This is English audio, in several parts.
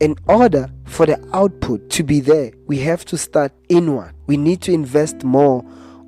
in order for the output to be there, we have to start inward. We need to invest more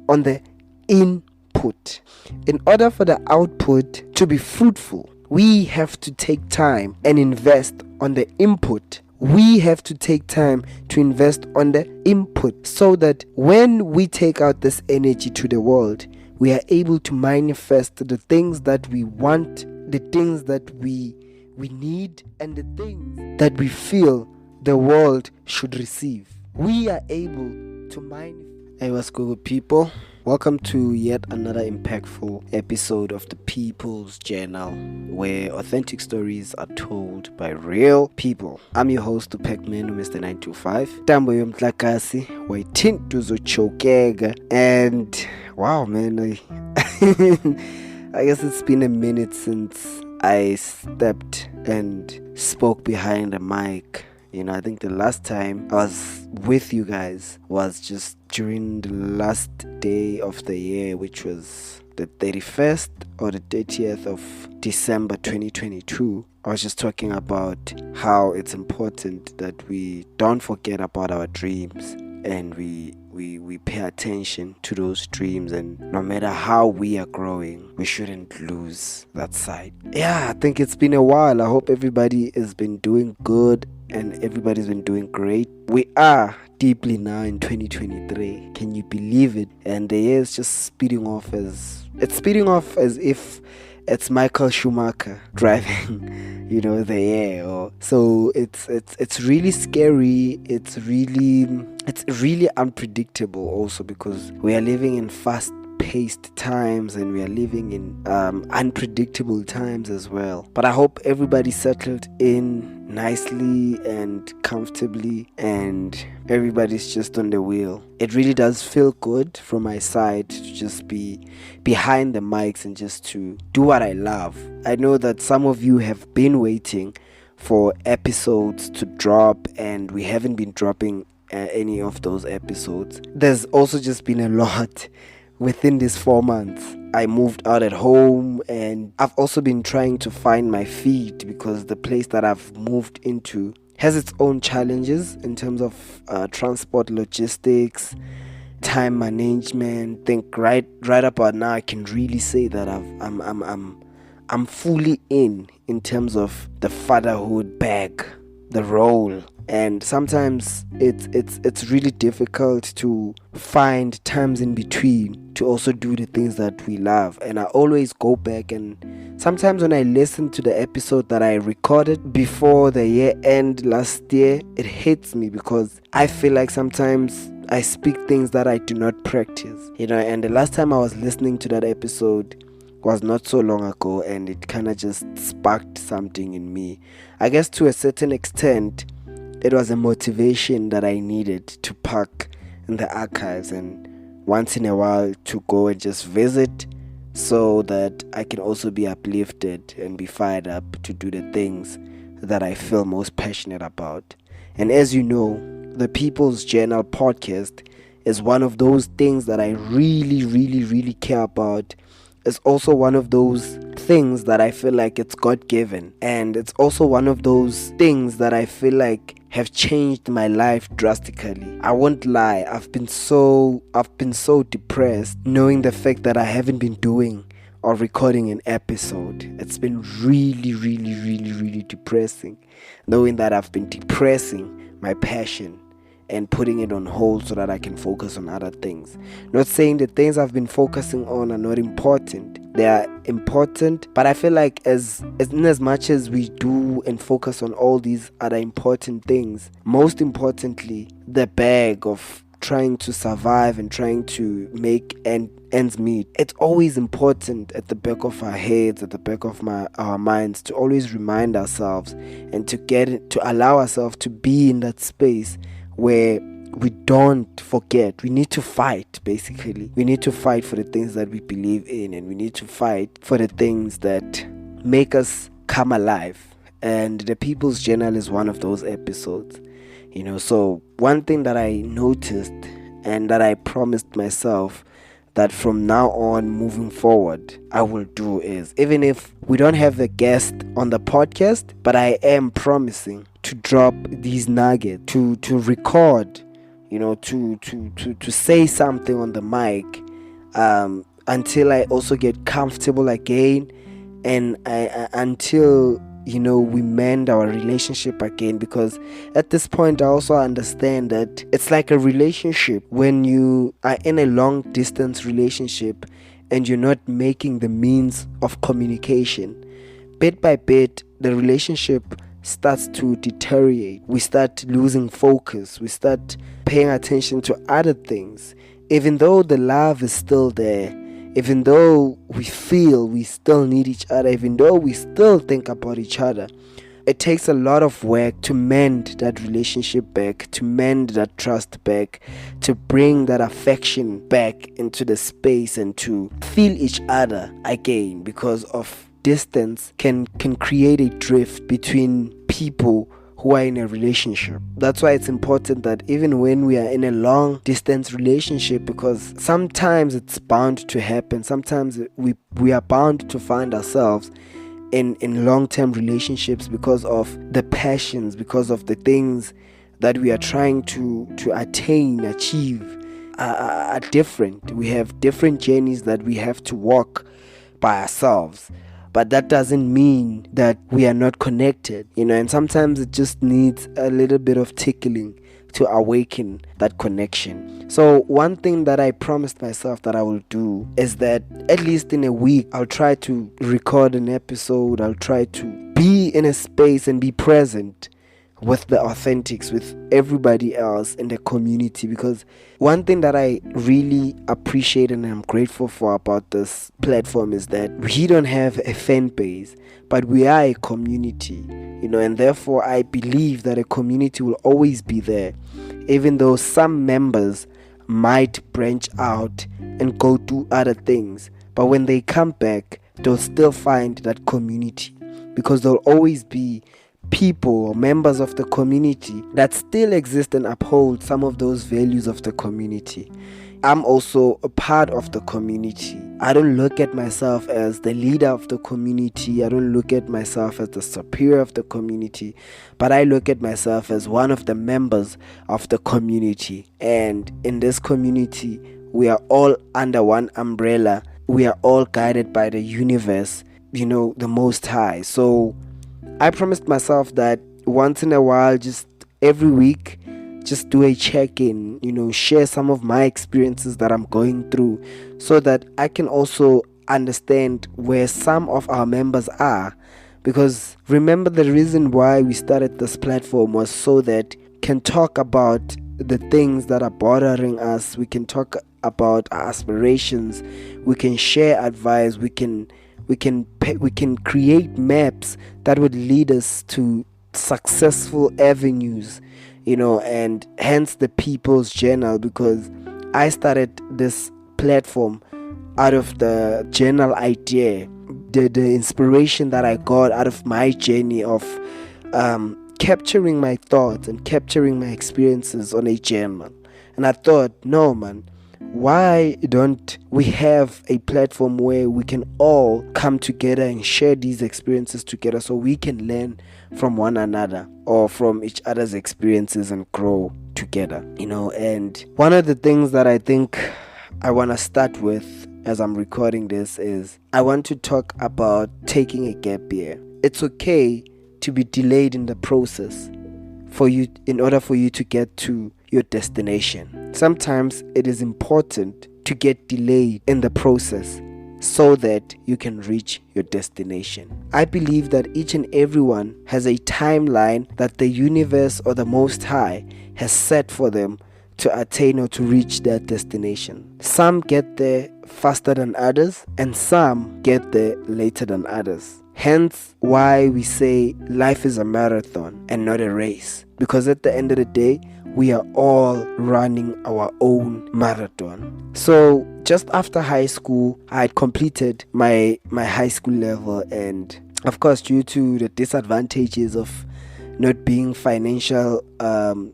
on the input. In order for the output to be fruitful, we have to take time and invest on the input. We have to take time to invest on the input so that when we take out this energy to the world, we are able to manifest the things that we want, the things that we need, and the things that we feel the world should receive. We are able to manifest. Hey, what's good, people? Welcome to yet another impactful episode of the People's Journal, where authentic stories are told by real people. I'm your host, Pac-Man, Mr. 925. Tambo yomtlakasi, waitintu zochokega. And wow, man, I guess it's been a minute since I stepped and spoke behind a mic. I think the last time I was with you guys was just during the last day of the year, which was the 31st or the 30th of December 2022. I was just talking about how it's important that we don't forget about our dreams and we pay attention to those dreams, and no matter how we are growing, we shouldn't lose that sight. I think it's been a while. I hope everybody has been doing good and everybody's been doing great. We are deeply now in 2023. Can you believe it? And the year is just speeding off as if it's Michael Schumacher driving, the year. So it's really scary. It's really unpredictable also, because we are living in fast-paced times and we are living in unpredictable times as well. But I hope everybody settled in nicely and comfortably and everybody's just on the wheel. It really does feel good from my side to just be behind the mics and just to do what I love. I know that some of you have been waiting for episodes to drop and we haven't been dropping any of those episodes. There's also just been a lot within these 4 months. I moved out at home and I've also been trying to find my feet, because the place that I've moved into has its own challenges in terms of transport, logistics, time management. I think right about now I can really say that I'm fully in terms of the fatherhood bag, the role. And sometimes it's really difficult to find times in between to also do the things that we love. And I always go back, and sometimes when I listen to the episode that I recorded before the year end last year, it hits me, because I feel like sometimes I speak things that I do not practice. And the last time I was listening to that episode was not so long ago, and it kind of just sparked something in me. I guess to a certain extent, it was a motivation that I needed to park in the archives and once in a while to go and just visit, so that I can also be uplifted and be fired up to do the things that I feel most passionate about. And as you know, the People's Journal podcast is one of those things that I really, really, really care about. It's also one of those things that I feel like it's God-given. And it's also one of those things that I feel like have changed my life drastically. I won't lie, I've been so depressed knowing the fact that I haven't been doing or recording an episode. It's been really, really, really, really depressing, knowing that I've been depressing my passion and putting it on hold so that I can focus on other things. Not saying the things I've been focusing on are not important. They are important, but I feel like as much as we do and focus on all these other important things, most importantly, the bag of trying to survive and trying to make ends meet, it's always important at the back of our heads, at the back of our minds, to always remind ourselves and to allow ourselves to be in that space where we don't forget. We need to fight, basically. We need to fight for the things that we believe in, and we need to fight for the things that make us come alive. And the People's Journal is one of those episodes. So one thing that I noticed and that I promised myself that from now on, moving forward, I will do is, even if we don't have a guest on the podcast, but I am promising to drop these nuggets, to record, to say something on the mic, until I also get comfortable again, and until we mend our relationship again. Because at this point I also understand that it's like a relationship. When you are in a long distance relationship and you're not making the means of communication, bit by bit the relationship starts to deteriorate. We start losing focus, we start paying attention to other things, even though the love is still there, even though we feel we still need each other, even though we still think about each other. It takes a lot of work to mend that relationship back, to mend that trust back, to bring that affection back into the space and to feel each other again, because of distance can create a drift between people who are in a relationship. That's why it's important that even when we are in a long distance relationship, because sometimes it's bound to happen, sometimes we are bound to find ourselves in long-term relationships because of the passions, because of the things that we are trying to achieve are different. We have different journeys that we have to walk by ourselves. But that doesn't mean that we are not connected, and sometimes it just needs a little bit of tickling to awaken that connection. So one thing that I promised myself that I will do is that at least in a week, I'll try to record an episode. I'll try to be in a space and be present with the authentics, with everybody else in the community. Because one thing that I really appreciate and I'm grateful for about this platform is that we don't have a fan base, but we are a community, and therefore I believe that a community will always be there, even though some members might branch out and go do other things. But when they come back, they'll still find that community, because there'll always be people or members of the community that still exist and uphold some of those values of the community. I'm also a part of the community. I don't look at myself as the leader of the community. I don't look at myself as the superior of the community, but I look at myself as one of the members of the community. And in this community, we are all under one umbrella. We are all guided by the universe, the Most High. So I promised myself that once in a while, just every week, just do a check-in, share some of my experiences that I'm going through, so that I can also understand where some of our members are. Because remember, the reason why we started this platform was so that we can talk about the things that are bothering us. We can talk about our aspirations. We can share advice. We can create maps that would lead us to successful avenues, and hence the People's Journal. Because I started this platform out of the journal idea, the inspiration that I got out of my journey of capturing my thoughts and capturing my experiences on a journal. And I thought, no man, why don't we have a platform where we can all come together and share these experiences together, so we can learn from one another or from each other's experiences and grow together, And one of the things that I think I want to start with as I'm recording this is I want to talk about taking a gap year. It's okay to be delayed in the process in order for you to get to your destination. Sometimes it is important to get delayed in the process so that you can reach your destination. I believe that each and everyone has a timeline that the universe or the Most High has set for them to attain or to reach their destination. Some get there faster than others, and some get there later than others. Hence why we say life is a marathon and not a race. Because at the end of the day, we are all running our own marathon. So just after high school, I had completed my high school level, and of course, due to the disadvantages of not being financial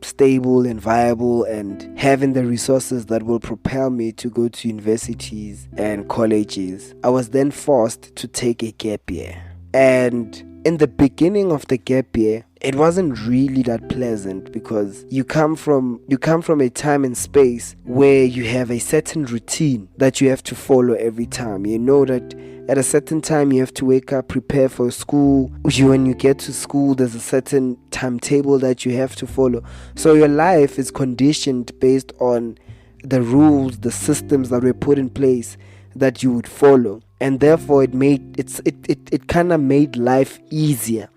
stable and viable and having the resources that will propel me to go to universities and colleges, I was then forced to take a gap year. And in the beginning of the gap year, it wasn't really that pleasant because you come from a time and space where you have a certain routine that you have to follow every time. You know that at a certain time you have to wake up, prepare for school. When you get to school, there's a certain timetable that you have to follow. So your life is conditioned based on the rules, the systems that were put in place that you would follow. And therefore it kind of made life easier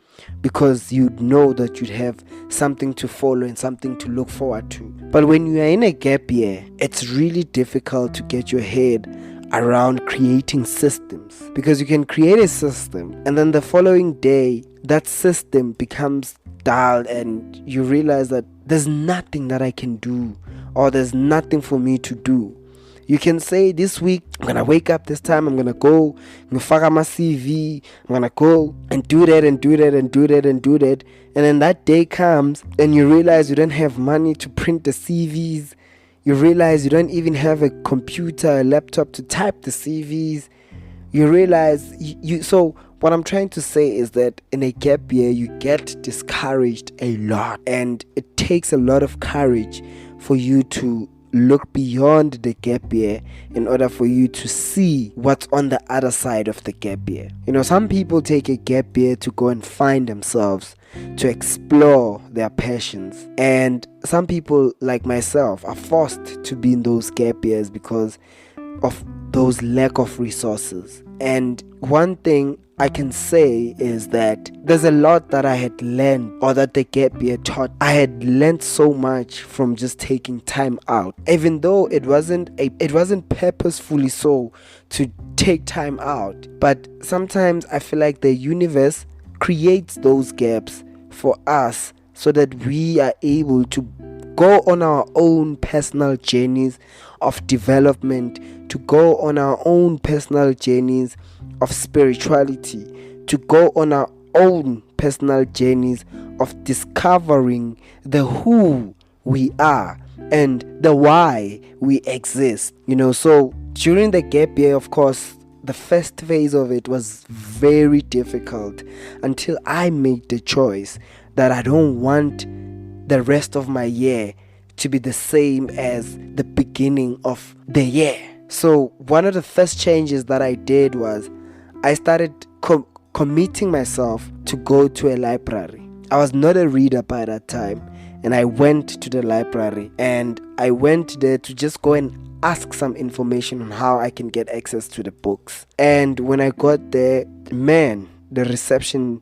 because you'd know that you'd have something to follow and something to look forward to. But when you are in a gap year, it's really difficult to get your head around creating systems, because you can create a system and then the following day that system becomes dull and you realize that there's nothing that I can do, or there's nothing for me to do. You can say, this week I'm gonna wake up this time, I'm gonna go ngifaka my CV, I'm gonna go and do that and do that and do that and do that, and then that day comes and you realize you don't have money to print the CVs. You realize you don't even have a computer, a laptop to type the CVs. You realize so what I'm trying to say is that in a gap year you get discouraged a lot, and it takes a lot of courage for you to look beyond the gap year in order for you to see what's on the other side of the gap year. Some people take a gap year to go and find themselves, to explore their passions, and some people like myself are forced to be in those gap years because of those lack of resources. And one thing I can say is that there's a lot that I had learned, or that the gap year taught. I had learned so much from just taking time out, even though it wasn't purposefully so to take time out. But sometimes I feel like the universe creates those gaps for us so that we are able to go on our own personal journeys of development, to go on our own personal journeys of spirituality, to go on our own personal journeys of discovering the who we are and the why we exist. So during the gap year, of course, the first phase of it was very difficult until I made the choice that I don't want the rest of my year to be the same as the beginning of the year. So one of the first changes that I did was I started committing myself to go to a library. I was not a reader by that time, and I went to the library, and I went there to just go and ask some information on how I can get access to the books. And when I got there, man, the reception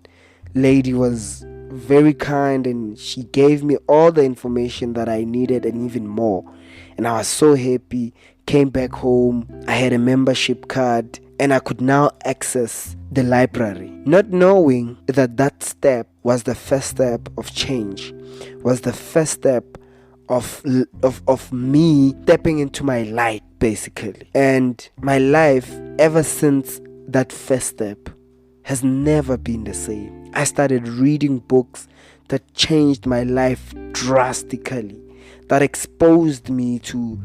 lady was very kind, and she gave me all the information that I needed and even more. And I was so happy. Came back home, I had a membership card, and I could now access the library, not knowing that step was the first step of change, was the first step of me stepping into my light, basically. And my life ever since that first step has never been the same. I started reading books that changed my life drastically, that exposed me to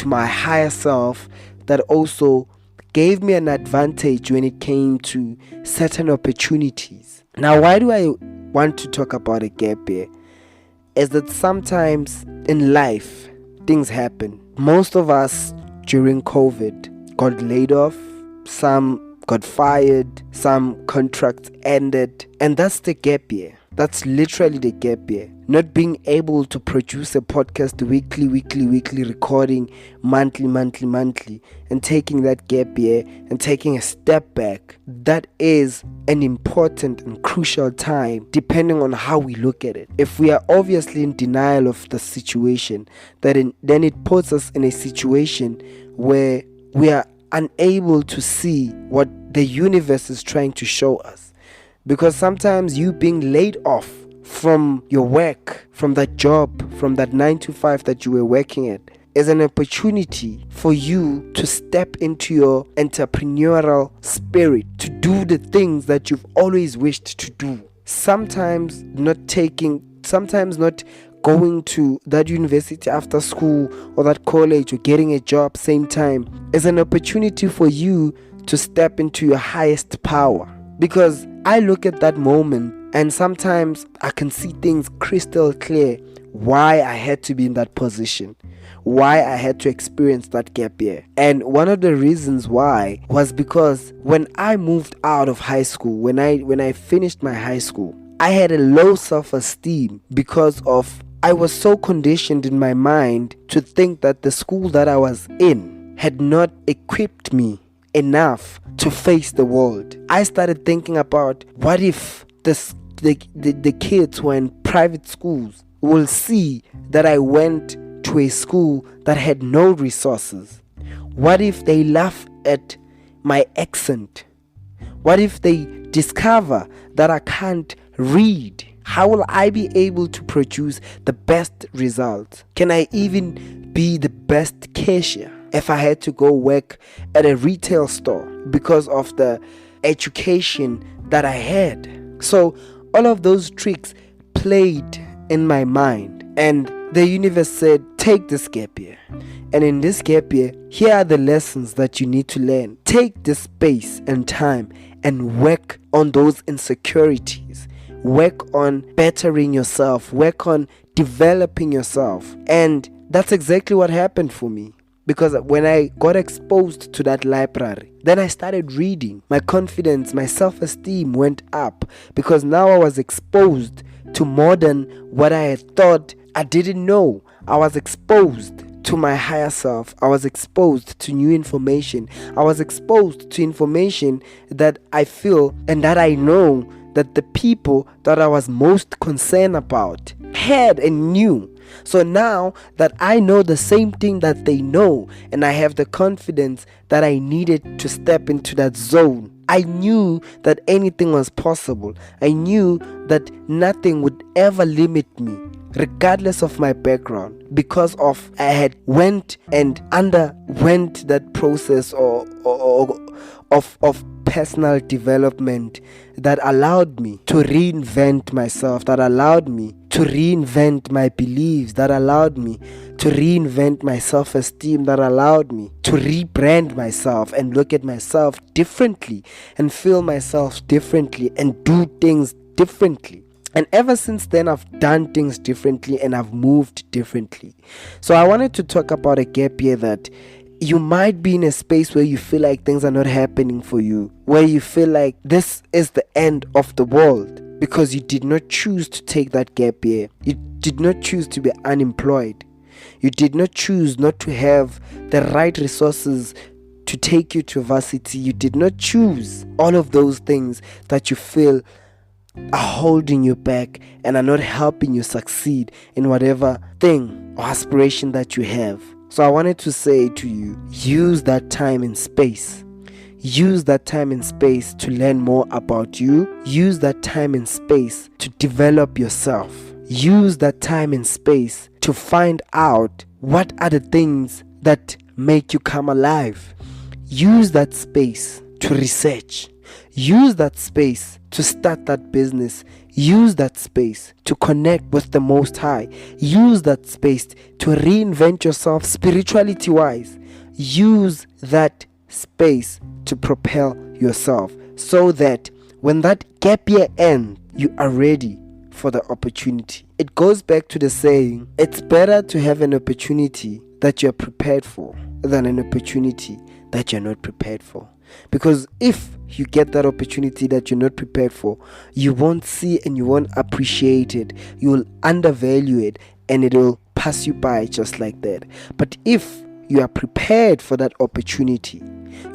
my higher self, that also gave me an advantage when it came to certain opportunities. Now, why do I want to talk about a gap year? Is that sometimes in life, things happen. Most of us during COVID got laid off, some got fired, some contracts ended, and that's the gap year. That's literally the gap year. Not being able to produce a podcast weekly, recording monthly, and taking that gap year and taking a step back. That is an important and crucial time depending on how we look at it. If we are obviously in denial of the situation, then it puts us in a situation where we are unable to see what the universe is trying to show us. Because sometimes you being laid off from your work, from that job, from that 9 to 5 that you were working at, is an opportunity for you to step into your entrepreneurial spirit, to do the things that you've always wished to do. Sometimes not going to that university after school or that college or getting a job same time is an opportunity for you to step into your highest power. Because I look at that moment and sometimes I can see things crystal clear why I had to be in that position, why I had to experience that gap year. And one of the reasons why was because when I moved out of high school, when I finished my high school, I had a low self-esteem because of I was so conditioned in my mind to think that the school that I was in had not equipped me enough to face the world. I started thinking about what if the kids who are in private schools will see that I went to a school that had no resources. What if they laugh at my accent? What if they discover that I can't read? How will I be able to produce the best results? Can I even be the best cashier if I had to go work at a retail store because of the education that I had? So all of those tricks played in my mind, and the universe said, take this gap year. And in this gap year, here are the lessons that you need to learn. Take this space and time and work on those insecurities. Work on bettering yourself. Work on developing yourself. And that's exactly what happened for me. Because when I got exposed to that library, then I started reading. My confidence, my self-esteem went up because now I was exposed to more than what I had thought I didn't know. I was exposed to my higher self. I was exposed to new information. I was exposed to information that I feel and that I know that the people that I was most concerned about had and knew. So now that I know the same thing that they know, and I have the confidence that I needed to step into that zone, I knew that anything was possible. I knew that nothing would ever limit me, regardless of my background, because of I had went and underwent that process of personal development that allowed me to reinvent myself, that allowed me to reinvent my beliefs, that allowed me to reinvent my self-esteem, that allowed me to rebrand myself and look at myself differently and feel myself differently and do things differently. And ever since then, I've done things differently and I've moved differently. So I wanted to talk about a gap year that you might be in a space where you feel like things are not happening for you, where you feel like this is the end of the world because you did not choose to take that gap year. You did not choose to be unemployed. You did not choose not to have the right resources to take you to varsity. You did not choose all of those things that you feel are holding you back and are not helping you succeed in whatever thing or aspiration that you have. So I wanted to say to you, use that time and space. Use that time and space to learn more about you. Use that time and space to develop yourself. Use that time and space to find out what are the things that make you come alive. Use that space to research. Use that space to start that business. Use that space to connect with the Most High. Use that space to reinvent yourself spirituality wise. Use that space to propel yourself so that when that gap year ends, you are ready for the opportunity. It goes back to the saying, it's better to have an opportunity that you're prepared for than an opportunity that you're not prepared for. Because if you get that opportunity that you're not prepared for, you won't see and you won't appreciate it. You will undervalue it and it will pass you by just like that. But if you are prepared for that opportunity,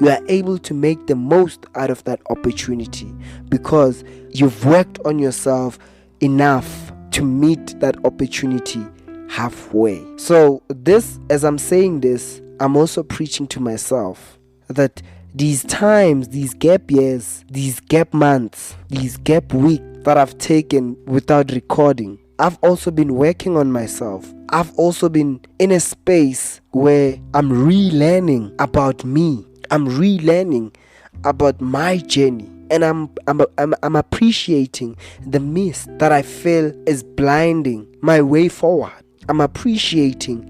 you are able to make the most out of that opportunity because you've worked on yourself enough to meet that opportunity halfway. So this, as I'm saying this, I'm also preaching to myself that these times, these gap years, these gap months, these gap weeks that I've taken without recording, I've also been working on myself. I've also been in a space where I'm relearning about me. I'm relearning about my journey. And I'm appreciating the mist that I feel is blinding my way forward. I'm appreciating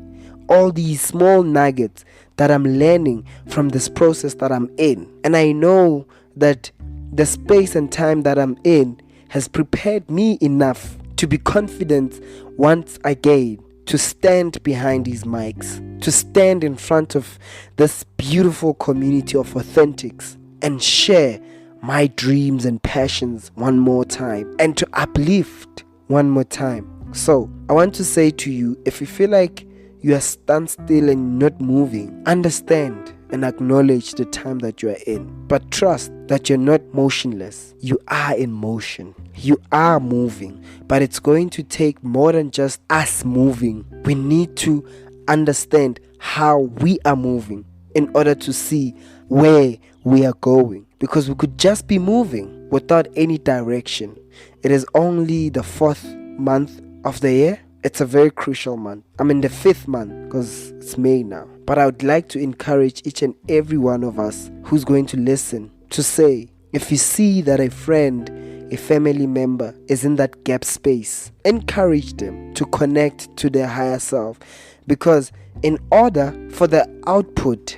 all these small nuggets that I'm learning from this process that I'm in. And I know that the space and time that I'm in has prepared me enough to be confident once again, to stand behind these mics, to stand in front of this beautiful community of authentics and share my dreams and passions one more time, and to uplift one more time. So I want to say to you, if you feel like you are standstill and not moving, understand and acknowledge the time that you are in, but trust that you're not motionless. You are in motion, you are moving, but it's going to take more than just us moving. We need to understand how we are moving in order to see where we are going, because we could just be moving without any direction. It is only the 4th month of the year. It's a very crucial month. I'm in the 5th month because it's May now. But I would like to encourage each and every one of us who's going to listen to say, if you see that a friend, a family member is in that gap space, encourage them to connect to their higher self. Because in order for the output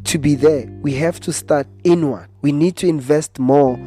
to be there, we have to start inward. We need to invest more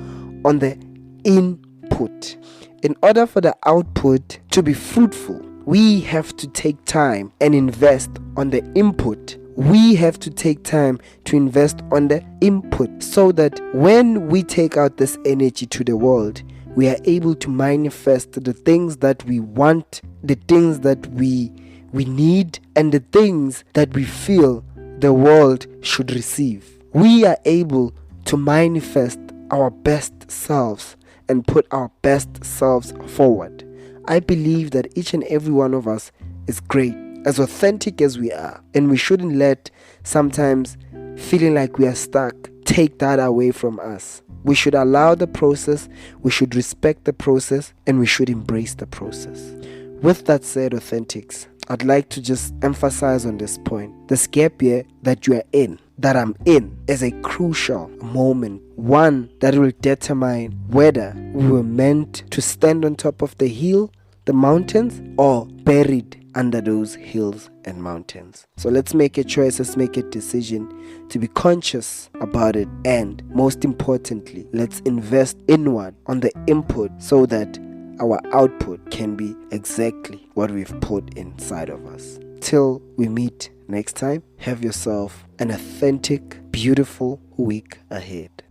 on the input. In order for the output to be fruitful, we have to take time and invest on the input. We have to take time to invest on the input, so that when we take out this energy to the world, we are able to manifest the things that we want, the things that we need, and the things that we feel the world should receive. We are able to manifest our best selves and put our best selves forward. I believe that each and every one of us is great, as authentic as we are, and we shouldn't let sometimes feeling like we are stuck take that away from us. We should allow the process, we should respect the process, and we should embrace the process. With that said, authentics, I'd like to just emphasize on this point. This gap year that you are in, that I'm in, is a crucial moment, one that will determine whether we were meant to stand on top of the mountains, or buried under those hills and mountains. So let's make a choice, let's make a decision to be conscious about it, and most importantly, let's invest inward on the input so that our output can be exactly what we've put inside of us. Till we meet next time, have yourself an authentic, beautiful week ahead.